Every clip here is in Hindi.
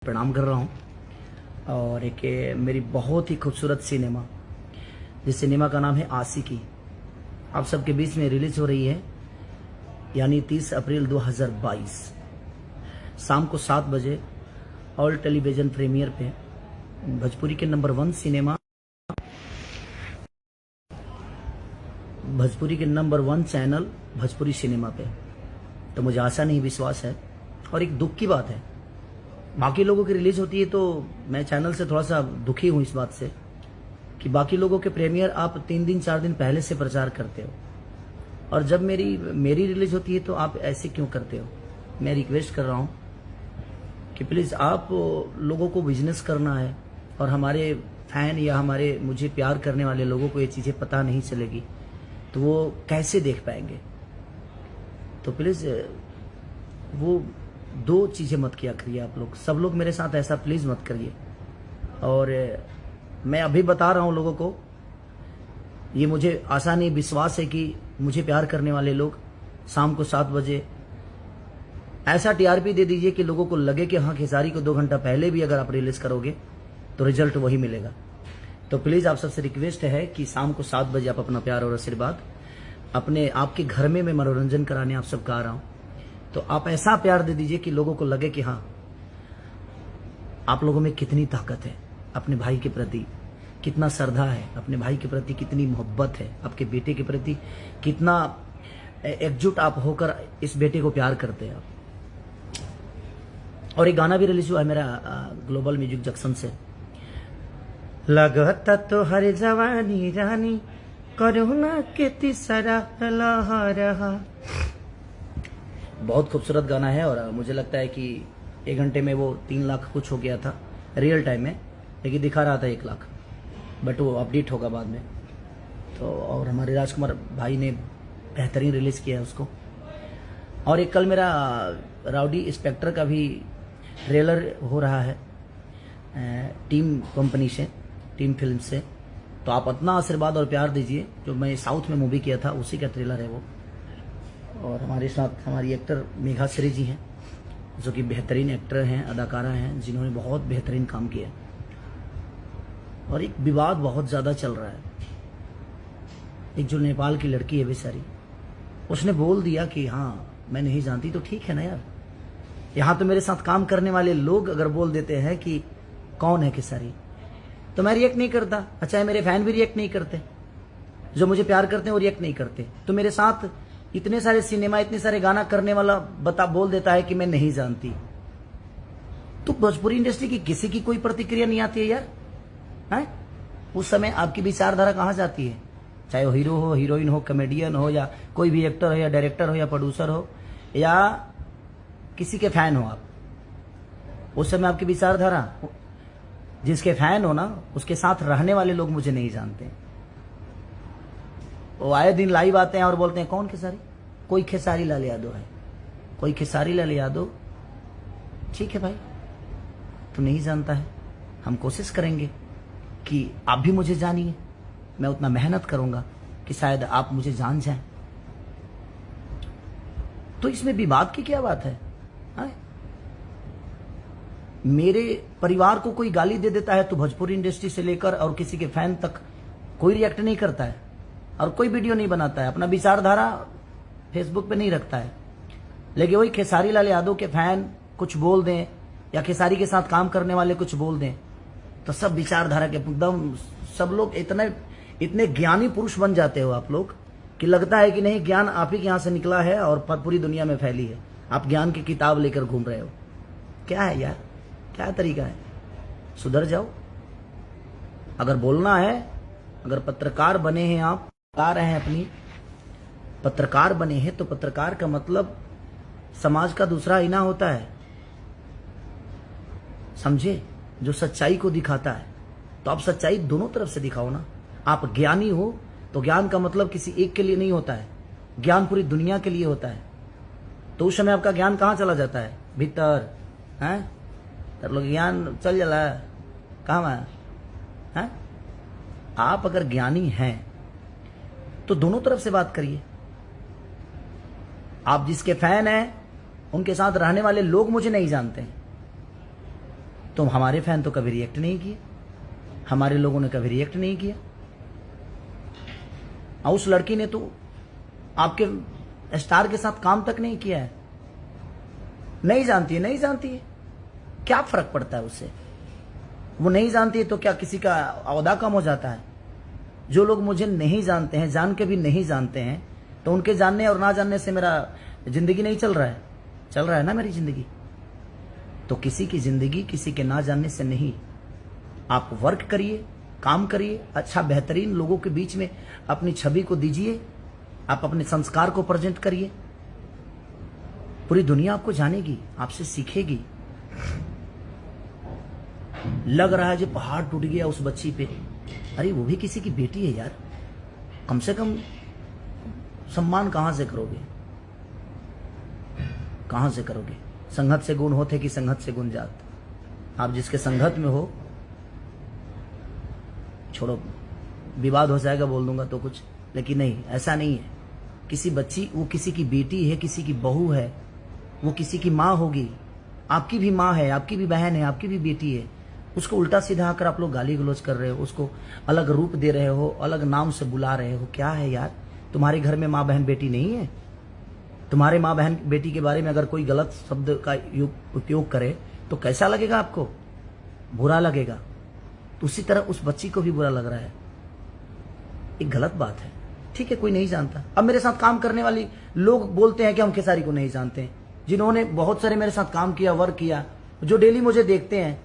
प्रणाम कर रहा हूँ। और एक मेरी बहुत ही खूबसूरत सिनेमा, जिस सिनेमा का नाम है आशिकी, आप सबके बीच में रिलीज हो रही है, यानी 30 अप्रैल 2022 शाम को 7 बजे ऑल टेलीविजन प्रीमियर पे भोजपुरी के नंबर 1 सिनेमा, भोजपुरी के नंबर 1 चैनल भोजपुरी सिनेमा पे। तो मुझे आशा नहीं विश्वास है, और एक दुख की बात है, बाकी लोगों की रिलीज होती है तो मैं चैनल से थोड़ा सा दुखी हूं इस बात से कि बाकी लोगों के प्रीमियर आप 3 दिन 4 दिन पहले से प्रचार करते हो, और जब मेरी रिलीज होती है तो आप ऐसे क्यों करते हो। मैं रिक्वेस्ट कर रहा हूं कि प्लीज आप लोगों को बिजनेस करना है, और हमारे फैन या हमारे मुझे प्यार करने वाले लोगों को ये चीजें पता नहीं चलेगी तो वो कैसे देख पाएंगे। तो प्लीज वो 2 चीजें मत किया करिए, आप लोग सब लोग मेरे साथ ऐसा प्लीज मत करिए। और मैं अभी बता रहा हूं लोगों को, ये मुझे आशा नहीं विश्वास है कि मुझे प्यार करने वाले लोग शाम को 7 बजे ऐसा टीआरपी दे दीजिए कि लोगों को लगे कि हाँ, खेसारी को 2 घंटा पहले भी अगर आप रिलीज करोगे तो रिजल्ट वही मिलेगा। तो प्लीज आप सबसे रिक्वेस्ट है कि शाम को 7 बजे आप अपना प्यार और आशीर्वाद अपने आपके घर में मैं मनोरंजन कराने आप सबका आ रहा हूं, तो आप ऐसा प्यार दे दीजिए कि लोगों को लगे कि हाँ, आप लोगों में कितनी ताकत है, अपने भाई के प्रति कितना श्रद्धा है, अपने भाई के प्रति कितनी मोहब्बत है, आपके बेटे के प्रति कितना एकजुट आप होकर इस बेटे को प्यार करते हैं आप। और एक गाना भी रिलीज हुआ है मेरा ग्लोबल म्यूजिक जंक्शन से, लगता तो हर जवानी रानी करुणा के तीसरा लहरा। बहुत खूबसूरत गाना है, और मुझे लगता है कि 1 घंटे में वो 3 लाख कुछ हो गया था रियल टाइम में, लेकिन दिखा रहा था 1 लाख, बट वो अपडेट होगा बाद में। तो और हमारे राजकुमार भाई ने बेहतरीन रिलीज किया है उसको। और एक कल मेरा राउडी इंस्पेक्टर का भी ट्रेलर हो रहा है टीम कंपनी से, टीम फिल्म से, तो आप अपना आशीर्वाद और प्यार दीजिए। जो मैं साउथ में मूवी किया था उसी का ट्रेलर है वो। और हमारे साथ हमारी एक्टर मेघा श्री जी हैं, जो कि बेहतरीन एक्टर हैं, अदाकारा हैं, जिन्होंने बहुत बेहतरीन काम किया। और एक विवाद बहुत ज़्यादा चल रहा है, एक जो नेपाल की लड़की है बेचारी, उसने बोल दिया कि हाँ मैं नहीं जानती, तो ठीक है ना यार। यहाँ तो मेरे साथ काम करने वाले लोग अगर बोल देते हैं कि कौन है खेसारी, तो मैं रिएक्ट नहीं करता। अच्छा, मेरे फैन भी रिएक्ट नहीं करते, जो मुझे प्यार करते हैं वो रिएक्ट नहीं करते। तो मेरे साथ इतने सारे सिनेमा, इतने सारे गाना करने वाला बोल देता है कि मैं नहीं जानती, तो भोजपुरी इंडस्ट्री की किसी की कोई प्रतिक्रिया नहीं आती है यार, है? उस समय आपकी विचारधारा कहाँ जाती है? चाहे वो हीरो हो, हीरोइन हो, कॉमेडियन हो, या कोई भी एक्टर हो, या डायरेक्टर हो, या प्रोड्यूसर हो, या किसी के फैन हो आप, उस समय आपकी विचारधारा, जिसके फैन हो ना, उसके साथ रहने वाले लोग मुझे नहीं जानते। वो आए दिन लाइव आते हैं और बोलते हैं कौन खेसारी, कोई खेसारी लाल यादव है, कोई खेसारी लाल यादव। ठीक है भाई, तू नहीं जानता है, हम कोशिश करेंगे कि आप भी मुझे जानिए। मैं उतना मेहनत करूंगा कि शायद आप मुझे जान जाएं। तो इसमें विवाद की क्या बात है? मेरे परिवार को कोई गाली दे देता है तो भोजपुरी इंडस्ट्री से लेकर और किसी के फैन तक कोई रिएक्ट नहीं करता है, और कोई वीडियो नहीं बनाता है, अपना विचारधारा फेसबुक पे नहीं रखता है। लेकिन वही खेसारी लाल यादव के फैन कुछ बोल दें, या खेसारी के साथ काम करने वाले कुछ बोल दें, तो सब विचारधारा के एकदम सब लोग इतने ज्ञानी पुरुष बन जाते हो आप लोग कि लगता है कि नहीं, ज्ञान आप ही के यहाँ से निकला है और पूरी दुनिया में फैली है। आप ज्ञान की किताब लेकर घूम रहे हो। क्या है यार, क्या तरीका है? सुधर जाओ। अगर बोलना है, अगर पत्रकार बने हैं, आप बता रहे हैं अपनी पत्रकार बने हैं, तो पत्रकार का मतलब समाज का दूसरा आईना होता है, समझे? जो सच्चाई को दिखाता है, तो आप सच्चाई दोनों तरफ से दिखाओ ना। आप ज्ञानी हो तो ज्ञान का मतलब किसी एक के लिए नहीं होता है, ज्ञान पूरी दुनिया के लिए होता है। तो उस समय आपका ज्ञान कहाँ चला जाता है? भीतर है तर लोग ज्ञान चल जाला कहाँ है? आप अगर ज्ञानी हैं तो दोनों तरफ से बात करिए। आप जिसके फैन हैं उनके साथ रहने वाले लोग मुझे नहीं जानते हैं, तो हमारे फैन तो कभी रिएक्ट नहीं किए, हमारे लोगों ने कभी रिएक्ट नहीं किया। और उस लड़की ने तो आपके स्टार के साथ काम तक नहीं किया है। नहीं जानती है, नहीं जानती है, क्या फर्क पड़ता है उससे? वो नहीं जानती है तो क्या किसी का औहदा कम हो जाता है? जो लोग मुझे नहीं जानते हैं, जान के भी नहीं जानते हैं, तो उनके जानने और ना जानने से मेरा जिंदगी नहीं चल रहा है? चल रहा है ना मेरी जिंदगी। तो किसी की जिंदगी किसी के ना जानने से नहीं। आप वर्क करिए, काम करिए, अच्छा बेहतरीन लोगों के बीच में अपनी छवि को दीजिए, आप अपने संस्कार को प्रेजेंट करिए। पूरी दुनिया आपको जानेगी, आपसे सीखेगी। लग रहा है जो पहाड़ टूट गया उस बच्ची पे, अरे वो भी किसी की बेटी है यार, कम से कम सम्मान कहां से करोगे? कहां से करोगे? संगत से गुण होते कि संगत से गुण जात। आप जिसके संगत में हो, छोड़ो विवाद हो जाएगा बोल दूंगा तो कुछ, लेकिन नहीं, ऐसा नहीं है। किसी बच्ची, वो किसी की बेटी है, किसी की बहू है, वो किसी की माँ होगी, आपकी भी माँ है, आपकी भी बहन है, आपकी भी बेटी है। उसको उल्टा सीधा आकर आप लोग गाली गलौज कर रहे हो, उसको अलग रूप दे रहे हो, अलग नाम से बुला रहे हो। क्या है यार? तुम्हारे घर में माँ बहन बेटी नहीं है? तुम्हारे माँ बहन बेटी के बारे में अगर कोई गलत शब्द का उपयोग करे तो कैसा लगेगा आपको? बुरा लगेगा। तो उसी तरह उस बच्ची को भी बुरा लग रहा है। एक गलत बात है। ठीक है, कोई नहीं जानता। अब मेरे साथ काम करने वाली लोग बोलते हैं कि हम खेसारी को नहीं जानते हैं, जिन्होंने बहुत सारे मेरे साथ काम किया, वर्क किया, जो डेली मुझे देखते हैं,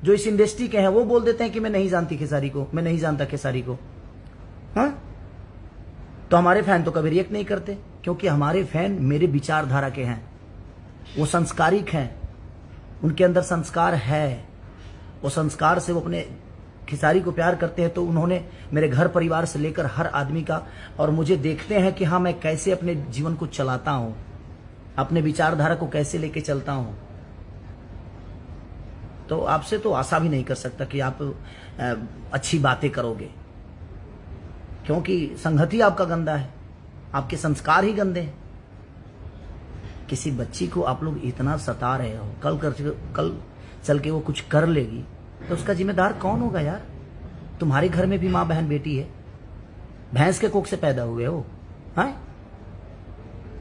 जो इस इंडस्ट्री के हैं, वो बोल देते हैं कि मैं नहीं जानती खेसारी को, मैं नहीं जानता खेसारी को। हाँ, तो हमारे फैन तो कभी रिएक्ट नहीं करते, क्योंकि हमारे फैन मेरे विचारधारा के हैं, वो संस्कारिक हैं, उनके अंदर संस्कार है, वो संस्कार से वो अपने खेसारी को प्यार करते हैं। तो उन्होंने मेरे घर परिवार से लेकर हर आदमी का, और मुझे देखते हैं कि हाँ, मैं कैसे अपने जीवन को चलाता हूं, अपने विचारधारा को कैसे लेके चलता हूं। तो आपसे तो आशा भी नहीं कर सकता कि आप अच्छी बातें करोगे, क्योंकि संगत ही आपका गंदा है, आपके संस्कार ही गंदे हैं। किसी बच्ची को आप लोग इतना सता रहे हो, कल चल के वो कुछ कर लेगी तो उसका जिम्मेदार कौन होगा यार? तुम्हारे घर में भी माँ बहन बेटी है, भैंस के कोख से पैदा हुए हो? हाँ,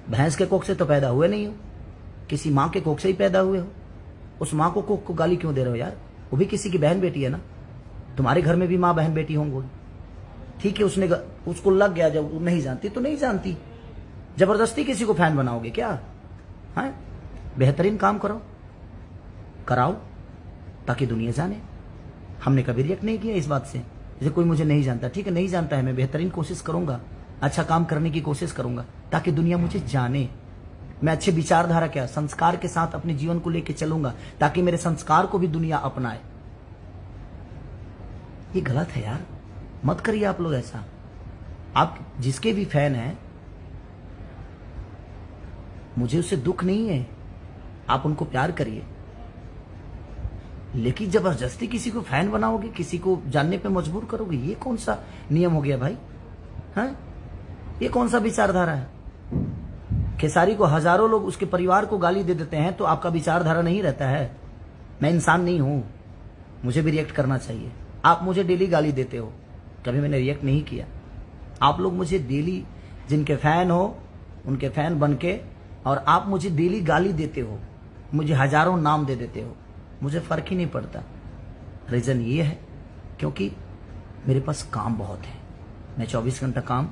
भैंस के कोख से तो पैदा हुए नहीं हो, किसी माँ के कोख से ही पैदा हुए हो। उस माँ को कोख को गाली क्यों दे रहे हो यार? वो भी किसी की बहन बेटी है ना। तुम्हारे घर में भी माँ बहन बेटी होंगे, ठीक है, उसको लग गया, जब वो नहीं जानती तो नहीं जानती। जबरदस्ती किसी को फैन बनाओगे क्या? हाँ, बेहतरीन काम करो, कराओ, ताकि दुनिया जाने। हमने कभी रिएक्ट नहीं किया इस बात से। जैसे कोई मुझे नहीं जानता, ठीक है, नहीं जानता है, मैं बेहतरीन कोशिश करूंगा, अच्छा काम करने की कोशिश करूंगा, ताकि दुनिया मुझे जाने। मैं अच्छे विचारधारा क्या, संस्कार के साथ अपने जीवन को लेकर चलूंगा, ताकि मेरे संस्कार को भी दुनिया अपनाए। ये गलत है यार, मत करिए आप लोग ऐसा। आप जिसके भी फैन हैं, मुझे उससे दुख नहीं है, आप उनको प्यार करिए, लेकिन जबरदस्ती किसी को फैन बनाओगे, किसी को जानने पे मजबूर करोगे, ये कौन सा नियम हो गया भाई? हैं? ये कौन सा विचारधारा है? खेसारी को हजारों लोग उसके परिवार को गाली दे देते हैं, तो आपका विचारधारा नहीं रहता है? मैं इंसान नहीं हूं, मुझे भी रिएक्ट करना चाहिए। आप मुझे डेली गाली देते हो, कभी मैंने रिएक्ट नहीं किया। आप लोग मुझे डेली, जिनके फैन हो उनके फैन बन के, और आप मुझे डेली गाली देते हो, मुझे हजारों नाम दे देते हो, मुझे फर्क ही नहीं पड़ता। रीजन ये है क्योंकि मेरे पास काम बहुत है। मैं 24 घंटा काम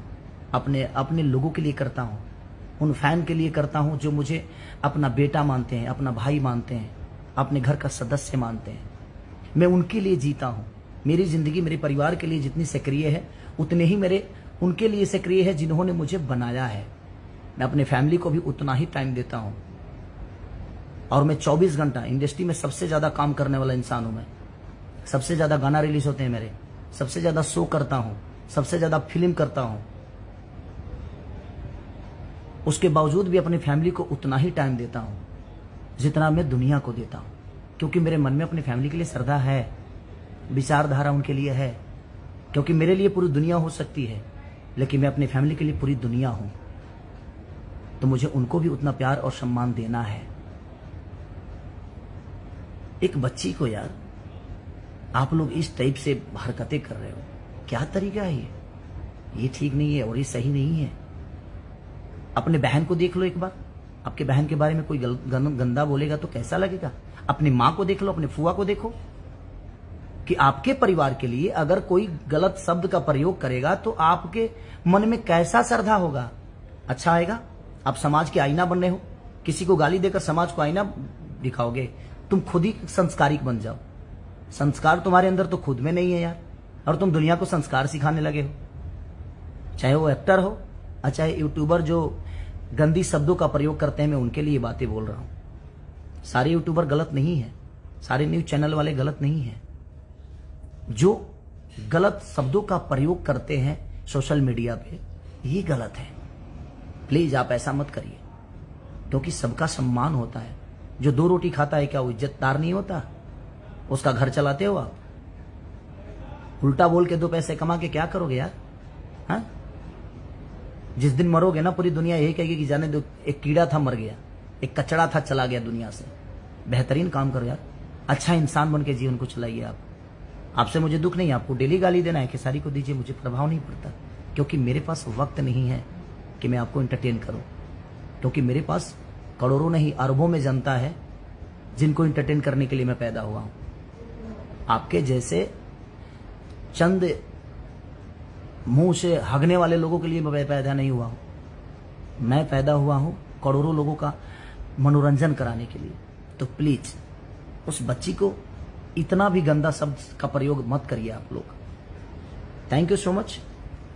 अपने लोगों के लिए करता हूँ, उन फैन के लिए करता हूँ जो मुझे अपना बेटा मानते हैं, अपना भाई मानते हैं, अपने घर का सदस्य मानते हैं। मैं उनके लिए जीता हूँ। मेरी जिंदगी मेरे परिवार के लिए जितनी सक्रिय है, उतने ही मेरे उनके लिए सक्रिय है जिन्होंने मुझे बनाया है। मैं अपने फैमिली को भी उतना ही टाइम देता हूँ, और मैं 24 घंटा इंडस्ट्री में सबसे ज्यादा काम करने वाला इंसान हूं। मैं सबसे ज्यादा गाना रिलीज होते हैं मेरे, सबसे ज्यादा शो करता हूं, सबसे ज्यादा फिल्म करता हूं। उसके बावजूद भी अपनी फैमिली को उतना ही टाइम देता हूं जितना मैं दुनिया को देता हूं, क्योंकि मेरे मन में अपनी फैमिली के लिए श्रद्धा है, विचारधारा उनके लिए है। क्योंकि मेरे लिए पूरी दुनिया हो सकती है, लेकिन मैं अपनी फैमिली के लिए पूरी दुनिया हूं, तो मुझे उनको भी उतना प्यार और सम्मान देना है। एक बच्ची को यार आप लोग इस टाइप से हरकतें कर रहे हो, क्या तरीका है ये ठीक नहीं है और ये सही नहीं है। अपने बहन को देख लो एक बार, आपके बहन के बारे में कोई गंदा बोलेगा तो कैसा लगेगा। अपनी माँ को देख लो, अपने फुआ को देखो, कि आपके परिवार के लिए अगर कोई गलत शब्द का प्रयोग करेगा तो आपके मन में कैसा श्रद्धा होगा, अच्छा आएगा। आप समाज के आईना बन रहे हो, किसी को गाली देकर समाज को आईना दिखाओगे। तुम खुद ही संस्कारिक बन जाओ। संस्कार तुम्हारे अंदर तो खुद में नहीं है यार, और तुम दुनिया को संस्कार सिखाने लगे हो। चाहे वो एक्टर हो और चाहे यूट्यूबर जो गंदी शब्दों का प्रयोग करते हैं, मैं उनके लिए बातें बोल रहा हूं। सारे यूट्यूबर गलत नहीं है, सारे न्यूज चैनल वाले गलत नहीं है। जो गलत शब्दों का प्रयोग करते हैं सोशल मीडिया पे, ये गलत है। प्लीज आप ऐसा मत करिए, क्योंकि सबका सम्मान होता है। जो 2 रोटी खाता है क्या वो इज्जतदार नहीं होता? उसका घर चलाते हो आप? उल्टा बोल के 2 पैसे कमा के क्या करोगे यार? हाँ, जिस दिन मरोगे ना पूरी दुनिया यही कहेगी कि जाने दो, एक कीड़ा था मर गया, एक कचड़ा था चला गया दुनिया से। बेहतरीन काम करो यार, अच्छा इंसान बन के जीवन को चलाइए आप। आपसे मुझे दुख नहीं, आपको डेली गाली देना है खेसारी को दीजिए, मुझे प्रभाव नहीं पड़ता, क्योंकि मेरे पास वक्त नहीं है कि मैं आपको एंटरटेन करूं। क्योंकि मेरे पास करोड़ों नहीं अरबों में जनता है जिनको एंटरटेन करने के लिए मैं पैदा हुआ हूं। आपके जैसे चंद मुंह से हगने वाले लोगों के लिए मैं पैदा नहीं हुआ हूं। मैं पैदा हुआ हूं करोड़ों लोगों का मनोरंजन कराने के लिए। तो प्लीज उस बच्ची को इतना भी गंदा शब्द का प्रयोग मत करिए आप लोग। Thank you so much.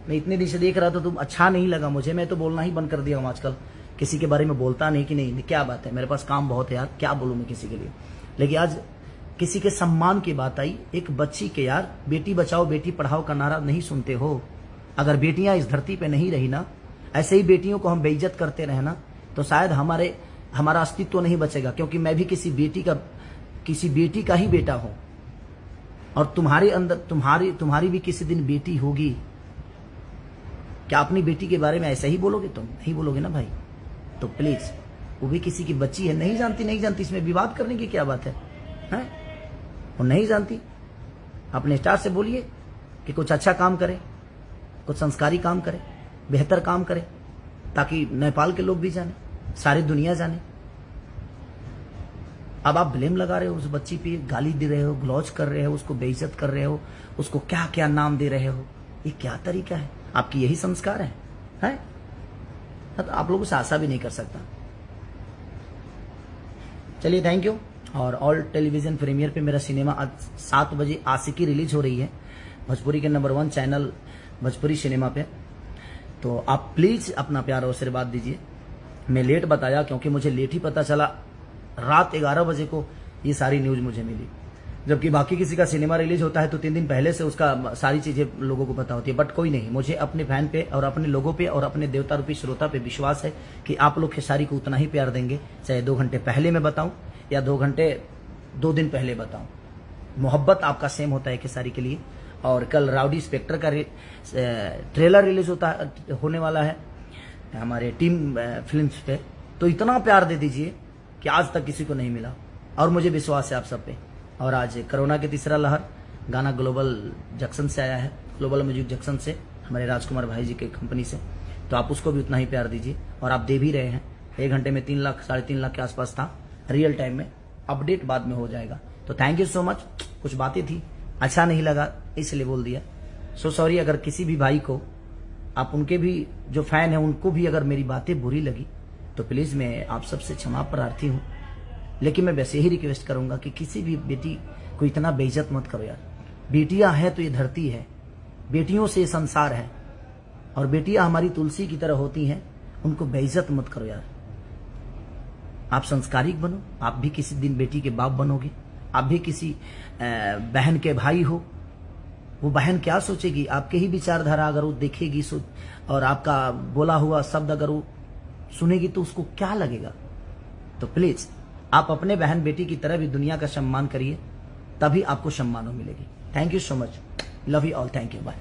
मैं इतने दिन से देख रहा था, तुम अच्छा नहीं लगा मुझे, मैं तो बोलना ही बंद कर दिया हूं आजकल। किसी के बारे में बोलता नहीं कि नहीं, क्या बात है, मेरे पास काम बहुत है यार, क्या बोलूं मैं किसी के लिए। लेकिन आज किसी के सम्मान की बात आई, एक बच्ची के, यार बेटी बचाओ बेटी पढ़ाओ का नारा नहीं सुनते हो? अगर बेटियां इस धरती पे नहीं रही ना, ऐसे ही बेटियों को हम बेइज्जत करते रहे ना, तो शायद हमारा अस्तित्व नहीं बचेगा। क्योंकि मैं भी किसी बेटी का ही बेटा हूं, और तुम्हारे अंदर तुम्हारी भी किसी दिन बेटी होगी। क्या अपनी बेटी के बारे में ऐसा ही बोलोगे? तुम नहीं बोलोगे ना भाई। तो प्लीज, वो भी किसी की बच्ची है, नहीं जानती, इसमें विवाद करने की क्या बात है? वो नहीं जानती, अपने स्टार से बोलिए कि कुछ अच्छा काम करे, कुछ संस्कारी काम करे, बेहतर काम करे, ताकि नेपाल के लोग भी जाने, सारी दुनिया जाने। अब आप ब्लेम लगा रहे हो उस बच्ची पे, गाली दे रहे हो, ग्लॉज कर रहे हो, उसको बेइज्जत कर रहे हो, उसको क्या क्या नाम दे रहे हो। ये क्या तरीका है? आपकी यही संस्कार है? तो आप लोगों से आशा भी नहीं कर सकता। चलिए, थैंक यू। और ऑल टेलीविजन प्रीमियर पे मेरा सिनेमा आज 7 बजे आशिकी रिलीज हो रही है, भोजपुरी के नंबर 1 चैनल भोजपुरी सिनेमा पे। तो आप प्लीज अपना प्यार और आशीर्वाद दीजिए। मैं लेट बताया क्योंकि मुझे लेट ही पता चला, रात 11 बजे को ये सारी न्यूज मुझे मिली। जबकि बाकी किसी का सिनेमा रिलीज होता है तो 3 दिन पहले से उसका सारी चीजें लोगों को पता होती है। बट कोई नहीं, मुझे अपने फैन पे और अपने लोगों पे और अपने देवता रूपी श्रोता पे विश्वास है कि आप लोग खेसारी को उतना ही प्यार देंगे, चाहे 2 घंटे पहले मैं बताऊं या 2 दिन पहले बताऊं। मोहब्बत आपका सेम होता है खेसारी के लिए। और कल राउडी स्पेक्टर का ट्रेलर रिलीज होने वाला है हमारे टीम फिल्म्स पे। तो इतना प्यार दे दीजिए कि आज तक किसी को नहीं मिला, और मुझे विश्वास है आप सब पे। और आज कोरोना की तीसरा लहर, गाना ग्लोबल जंक्शन से आया है, ग्लोबल म्यूजिक जंक्शन से, हमारे राजकुमार भाई जी के कंपनी से। तो आप उसको भी उतना ही प्यार दीजिए, और आप दे भी रहे हैं। 1 घंटे में 3 लाख 3.5 लाख के आसपास था, रियल टाइम में। अपडेट बाद में हो जाएगा। तो थैंक यू सो मच। कुछ बातें थी, अच्छा नहीं लगा इसलिए बोल दिया, सो सॉरी। अगर किसी भी भाई को, आप उनके भी जो फैन है उनको भी अगर मेरी बातें बुरी लगी तो प्लीज मैं आप सबसे क्षमा प्रार्थी हूँ। लेकिन मैं वैसे ही रिक्वेस्ट करूंगा कि किसी भी बेटी को इतना बेइज्जत मत करो यार। बेटियां हैं तो ये धरती है, बेटियों से संसार है, और बेटियां हमारी तुलसी की तरह होती हैं, उनको बेइज्जत मत करो यार। आप संस्कारिक बनो, आप भी किसी दिन बेटी के बाप बनोगे, आप भी किसी बहन के भाई हो। वो बहन क्या सोचेगी, आपके ही विचारधारा अगर वो देखेगी और आपका बोला हुआ शब्द अगर वो सुनेगी तो उसको क्या लगेगा। तो प्लीज आप अपने बहन बेटी की तरह भी दुनिया का सम्मान करिए, तभी आपको सम्मान मिलेगी। Thank you so much, love you all, thank you, bye.